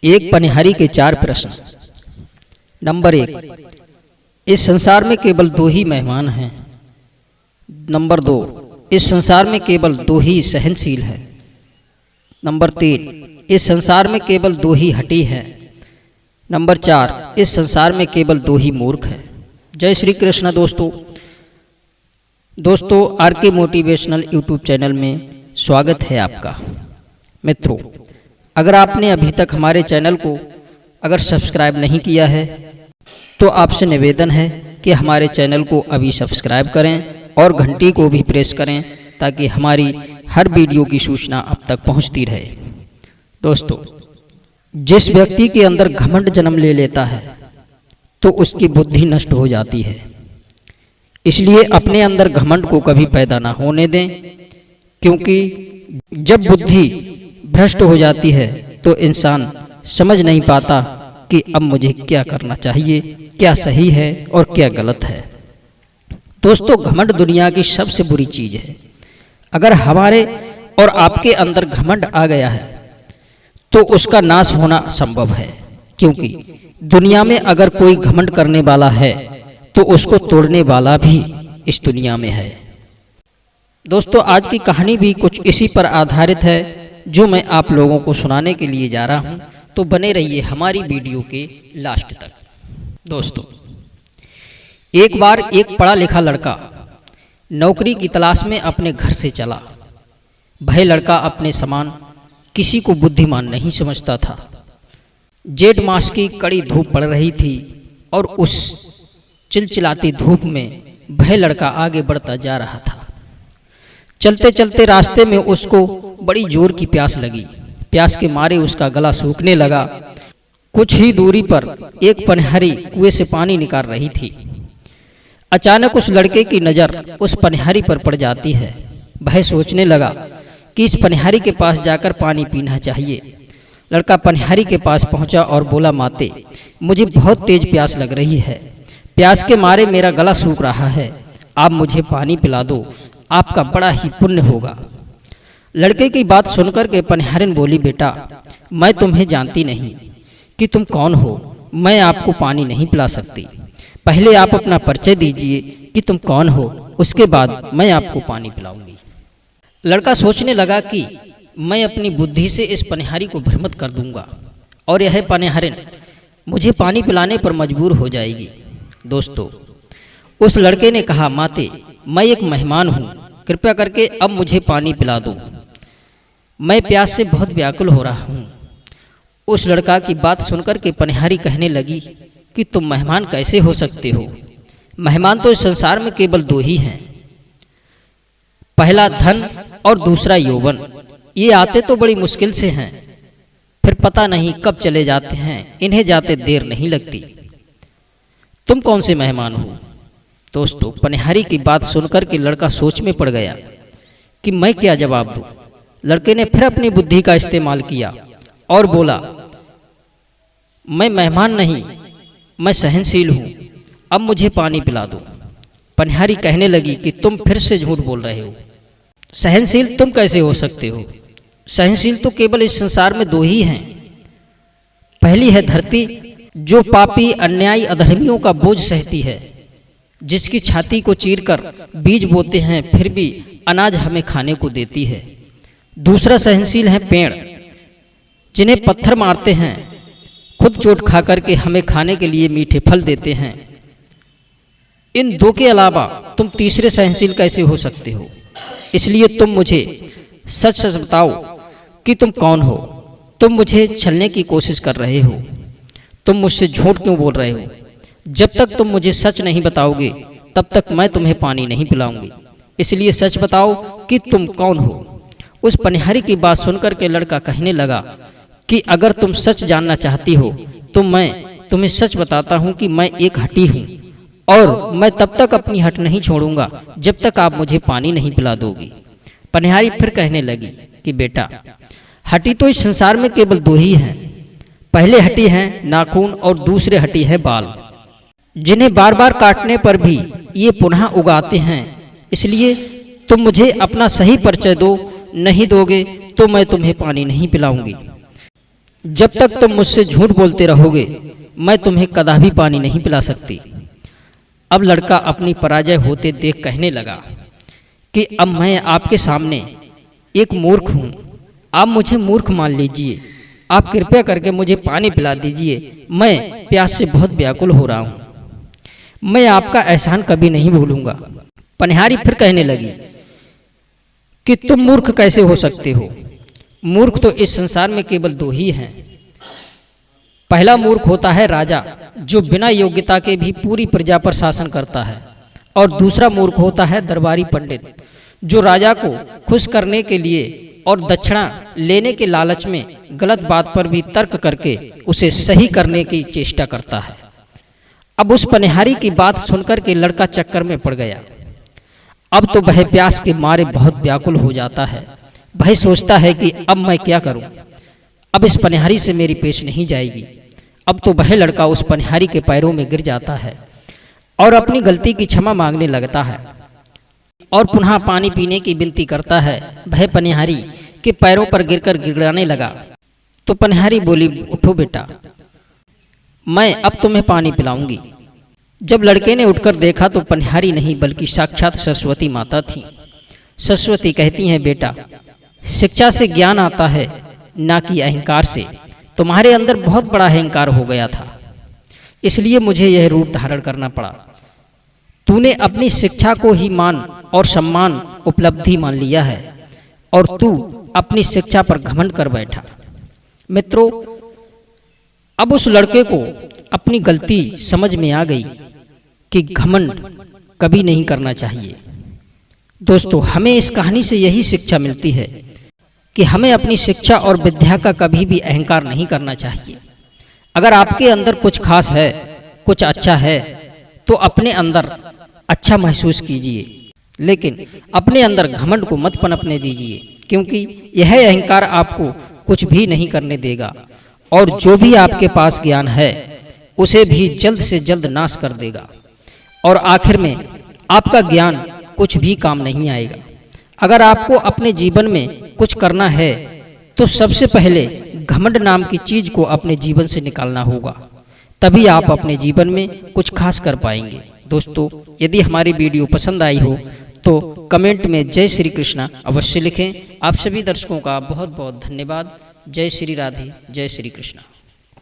एक पनिहारी के 4 प्रश्न। नंबर 1, इस संसार में केवल 2 ही मेहमान हैं। नंबर 2, इस संसार में केवल 2 ही सहनशील हैं। नंबर 3, इस संसार में केवल 2 ही हठी हैं। नंबर 4, इस संसार में केवल 2 ही मूर्ख हैं। जय श्री कृष्ण। दोस्तों आरके मोटिवेशनल यूट्यूब चैनल में स्वागत है आपका। मित्रों, अगर आपने अभी तक हमारे चैनल को अगर सब्सक्राइब नहीं किया है तो आपसे निवेदन है कि हमारे चैनल को अभी सब्सक्राइब करें और घंटी को भी प्रेस करें ताकि हमारी हर वीडियो की सूचना आप तक पहुंचती रहे। दोस्तों, जिस व्यक्ति के अंदर घमंड जन्म ले लेता है तो उसकी बुद्धि नष्ट हो जाती है। इसलिए अपने अंदर घमंड को कभी पैदा ना होने दें, क्योंकि जब बुद्धि भ्रष्ट हो जाती है तो इंसान समझ नहीं पाता कि अब मुझे क्या करना चाहिए, क्या सही है और क्या गलत है। दोस्तों, घमंड दुनिया की सबसे बुरी चीज है। अगर हमारे और आपके अंदर घमंड आ गया है तो उसका नाश होना असंभव है, क्योंकि दुनिया में अगर कोई घमंड करने वाला है तो उसको तोड़ने वाला भी इस दुनिया में है। दोस्तों, आज की कहानी भी कुछ इसी पर आधारित है जो मैं आप लोगों को सुनाने के लिए जा रहा हूं, तो बने रहिए हमारी वीडियो के लास्ट तक। दोस्तों, एक बार एक पढ़ा लिखा लड़का नौकरी की तलाश में अपने घर से चला। वह लड़का अपने समान किसी को बुद्धिमान नहीं समझता था। जेठ मास की कड़ी धूप पड़ रही थी और उस चिलचिलाती धूप में वह लड़का आगे बढ़ता जा रहा था। चलते चलते रास्ते में उसको बड़ी जोर की प्यास लगी। प्यास के मारे उसका गला सूखने लगा। कुछ ही दूरी पर एक पनिहारी कुएं से पानी निकाल रही थी। अचानक उस लड़के की नज़र उस पनिहारी पर पड़ जाती है। वह सोचने लगा कि इस पनिहारी के पास जाकर पानी पीना चाहिए। लड़का पनिहारी के पास पहुंचा और बोला, माते, मुझे बहुत तेज प्यास लग रही है। प्यास के मारे मेरा गला सूख रहा है। आप मुझे पानी पिला दो, आपका बड़ा ही पुण्य होगा। लड़के की बात सुनकर के पनिहारिन बोली, बेटा, मैं तुम्हें जानती नहीं कि तुम कौन हो। मैं आपको पानी नहीं पिला सकती। पहले आप अपना परिचय दीजिए कि तुम कौन हो, उसके बाद मैं आपको पानी पिलाऊंगी। लड़का सोचने लगा कि मैं अपनी बुद्धि से इस पनिहारी को भ्रमित कर दूंगा और यह पनिहारिन मुझे पानी पिलाने पर मजबूर हो जाएगी। दोस्तों, उस लड़के ने कहा, माते, मैं एक मेहमान हूँ, कृपया करके अब मुझे पानी पिला दो। मैं प्यास से बहुत व्याकुल हो रहा हूँ। उस लड़का की बात सुनकर के पनिहारी कहने लगी कि तुम मेहमान कैसे हो सकते हो? मेहमान तो इस संसार में केवल 2 ही हैं, पहला धन और दूसरा यौवन। ये आते तो बड़ी मुश्किल से हैं, फिर पता नहीं कब चले जाते हैं। इन्हें जाते देर नहीं लगती। तुम कौन से मेहमान हो? दोस्तों, पनिहारी की बात सुनकर के लड़का सोच में पड़ गया कि मैं क्या जवाब दूं। लड़के ने फिर अपनी बुद्धि का इस्तेमाल किया और बोला, मैं मेहमान नहीं, मैं सहनशील हूं। अब मुझे पानी पिला दो। पनिहारी कहने लगी कि तुम फिर से झूठ बोल रहे हो। सहनशील तुम कैसे हो सकते हो? सहनशील तो केवल इस संसार में 2 ही हैं। पहली है धरती, जो पापी अन्यायी अधर्मियों का बोझ सहती है, जिसकी छाती को चीरकर बीज बोते हैं फिर भी अनाज हमें खाने को देती है। दूसरा सहनशील है पेड़, जिन्हें पत्थर मारते हैं, खुद चोट खा करके हमें खाने के लिए मीठे फल देते हैं। इन 2 के अलावा तुम तीसरे सहनशील कैसे हो सकते हो? इसलिए तुम मुझे सच सच बताओ कि तुम कौन हो। तुम मुझे छलने की कोशिश कर रहे हो। तुम मुझसे झूठ क्यों बोल रहे हो? जब तक तुम मुझे सच नहीं बताओगे तब तक मैं तुम्हें पानी नहीं पिलाऊंगी। इसलिए सच बताओ कि तुम कौन हो। उस पनिहारी की बात सुनकर के लड़का कहने लगा कि अगर तुम सच जानना चाहती हो तो मैं तुम्हें सच बताता हूँ कि मैं एक हठी हूँ और मैं तब तक अपनी हट नहीं छोड़ूंगा जब तक आप मुझे पानी नहीं पिला दोगी। पनिहारी फिर कहने लगी कि बेटा, हटी तो इस संसार में केवल 2 ही हैं। पहले हटी हैं नाखून और दूसरे हटी है बाल, जिन्हें बार बार काटने पर भी ये पुनः उगाते हैं। इसलिए तुम मुझे अपना सही परिचय दो, नहीं दोगे तो मैं तुम्हें पानी नहीं पिलाऊंगी। जब तक तुम मुझसे झूठ बोलते रहोगे मैं तुम्हें कदापि पानी नहीं पिला सकती। अब लड़का अपनी पराजय होते देख कहने लगा कि अब मैं आपके सामने एक मूर्ख हूँ, आप मुझे मूर्ख मान लीजिए, आप कृपया करके मुझे पानी पिला दीजिए, मैं प्यास से बहुत व्याकुल हो रहा हूँ, मैं आपका एहसान कभी नहीं भूलूंगा। पनिहारी फिर कहने लगी कि तुम मूर्ख कैसे हो सकते हो? मूर्ख तो इस संसार में केवल दो ही हैं। पहला मूर्ख होता है राजा, जो बिना योग्यता के भी पूरी प्रजा पर शासन करता है, और दूसरा मूर्ख होता है दरबारी पंडित, जो राजा को खुश करने के लिए और दक्षिणा लेने के लालच में गलत बात पर भी तर्क करके उसे सही करने की चेष्टा करता है। अब उस पनिहारी की बात सुनकर के लड़का चक्कर में पड़ गया। अब तो वह प्यास के मारे बहुत व्याकुल हो जाता है। वह सोचता है कि अब मैं क्या करूं, अब इस पनिहारी से मेरी पेश नहीं जाएगी। अब तो वह लड़का उस पनिहारी के पैरों में गिर जाता है और अपनी गलती की क्षमा मांगने लगता है और पुनः पानी पीने की विनती करता है। वह पनिहारी के पैरों पर गिरकर गिड़गिड़ाने लगा। तो पनिहारी बोली, उठो बेटा, मैं अब तुम्हें पानी पिलाऊंगी। जब लड़के ने उठकर देखा तो पनिहारी नहीं बल्कि साक्षात सरस्वती माता थी। सरस्वती कहती हैं, बेटा, शिक्षा से ज्ञान आता है, ना कि अहंकार से। तुम्हारे अंदर बहुत बड़ा अहंकार हो गया था, इसलिए मुझे यह रूप धारण करना पड़ा। तूने अपनी शिक्षा को ही मान और सम्मान उपलब्धि मान लिया है और तू अपनी शिक्षा पर घमंड कर बैठा। मित्रों, अब उस लड़के को अपनी गलती समझ में आ गई कि घमंड कभी नहीं करना चाहिए। दोस्तों, हमें इस कहानी से यही शिक्षा मिलती है कि हमें अपनी शिक्षा और विद्या का कभी भी अहंकार नहीं करना चाहिए। अगर आपके अंदर कुछ खास है, कुछ अच्छा है, तो अपने अंदर अच्छा महसूस कीजिए, लेकिन अपने अंदर घमंड को मत पनपने दीजिए, क्योंकि यह अहंकार आपको कुछ भी नहीं करने देगा और जो भी आपके पास ज्ञान है उसे भी जल्द से जल्द नाश कर देगा और आखिर में आपका ज्ञान कुछ भी काम नहीं आएगा। अगर आपको अपने जीवन में कुछ करना है तो सबसे पहले घमंड नाम की चीज को अपने जीवन से निकालना होगा, तभी आप अपने जीवन में कुछ खास कर पाएंगे। दोस्तों, यदि हमारी वीडियो पसंद आई हो तो कमेंट में जय श्री कृष्णा अवश्य लिखें। आप सभी दर्शकों का बहुत बहुत धन्यवाद। जय श्री राधे, जय श्री कृष्णा।